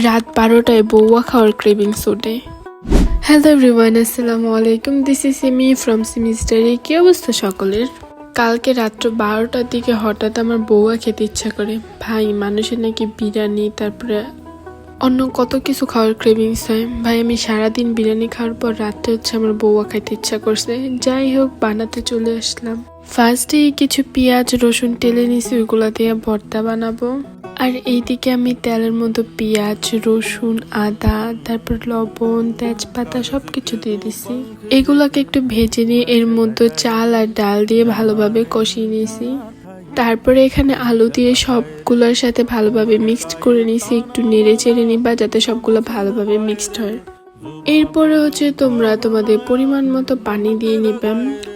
রাত 12টায় বউয়া খাওয়ার ক্রেভিংস ওঠে। হ্যালো এভরিওয়ান, আসসালামু আলাইকুম। This is Simi from Simi study. কি অবস্থা সকলের? কালকে রাত্র 12টার দিকে হঠাৎ আমার বউয়া খেতে ইচ্ছা করে। ভাই, মানুষের নাকি বিরিয়ানি তারপরে অন্য কত কিছু খাওয়ার ক্রেভিংস হয়। ভাই, আমি সারাদিন বিরিয়ানি খাওয়ার পর রাত্রে আমার বউয়া খাইতে ইচ্ছা করছে। যাই হোক, বানাতে চলে আসলাম। ফার্স্টে কিছু পেঁয়াজ রসুন টেলে নিছি, ওইগুলা দিয়ে ভর্তা বানাবো। আর এইদিকে আমি তেলের মধ্যে পেঁয়াজ রসুন আদা তারপর লবণ তেজপাতা সবকিছু দিয়ে দিছি। এগুলাকে একটু ভেজে নিয়ে এর মধ্যে চাল আর ডাল দিয়ে ভালোভাবে কষিয়ে নিয়েছি। তারপরে এখানে আলু দিয়ে সবগুলোর সাথে ভালোভাবে মিক্সড করে নিয়েছি। একটু নেড়ে চেড়ে নিবা যাতে সবগুলো ভালোভাবে মিক্সড হয়। এরপরে তোমরা তোমাদের পরিমাণ মতো পানি দিয়ে নিবে।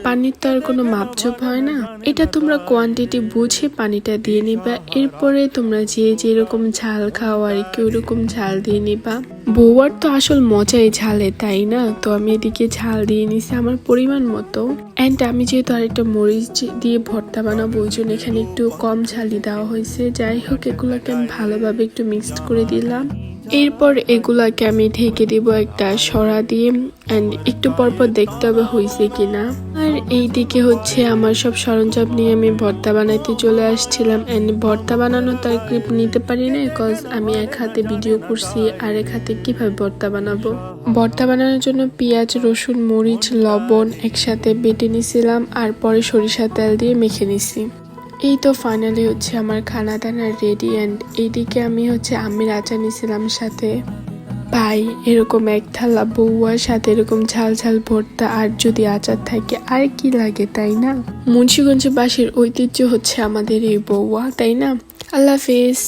পানির তো আর কোনো মাপঝোপ হয় না, এটা তোমরা কোয়ান্টিটি বুঝে পানিটা দিয়ে নিবা। এরপরে তোমরা যে যেরকম ঝাল খাও আর কি ওরকম ঝাল দিয়ে নিবা। বউয়ার তো আসল মজাই ঝালে, তাই না? তো আমি এদিকে ঝাল দিয়ে নিছি আমার পরিমাণ মতো। অ্যান্ড আমি যেহেতু আরেকটা মরিচ দিয়ে ভর্তা বানাবো ওই জন্য এখানে একটু কম ঝালই দেওয়া হয়েছে। যাই হোক, এগুলোকে আমি ভালোভাবে একটু মিক্সড করে দিলাম। এরপর এগুলাকে আমি ঢেকে দিব একটা সরা দিয়ে। অ্যান্ড একটু পরপর দেখতে হবে হয়েছে কিনা। আর এইদিকে আমার সব সরঞ্জাম নিয়ে আমি ভর্তা বানাইতে চলে আসছিলাম। অ্যান্ড ভর্তা বানানো তার ক্লিপ নিতে পারি না, বিকজ আমি এক হাতে ভিডিও করছি আর এক হাতে কিভাবে ভর্তা বানাবো। ভর্তা বানানোর জন্য পেঁয়াজ রসুন মরিচ লবণ একসাথে বেটে নিছিলাম আর পরে সরিষার তেল দিয়ে মেখে নিছি। এই তো ফাইনালি আমার খানা দানা রেডি। অ্যান্ড এইদিকে আমি আমের আচার নিয়েছিলাম সাথে। ভাই, এরকম এক থালা বউয়ার সাথে এরকম ঝাল ঝাল ভর্তা আর যদি আচার থাকে আর কি লাগে, তাই না? মুন্সিগঞ্জবাসীর ঐতিহ্য আমাদের এই বউয়া, তাই না? আল্লাহ হাফেজ।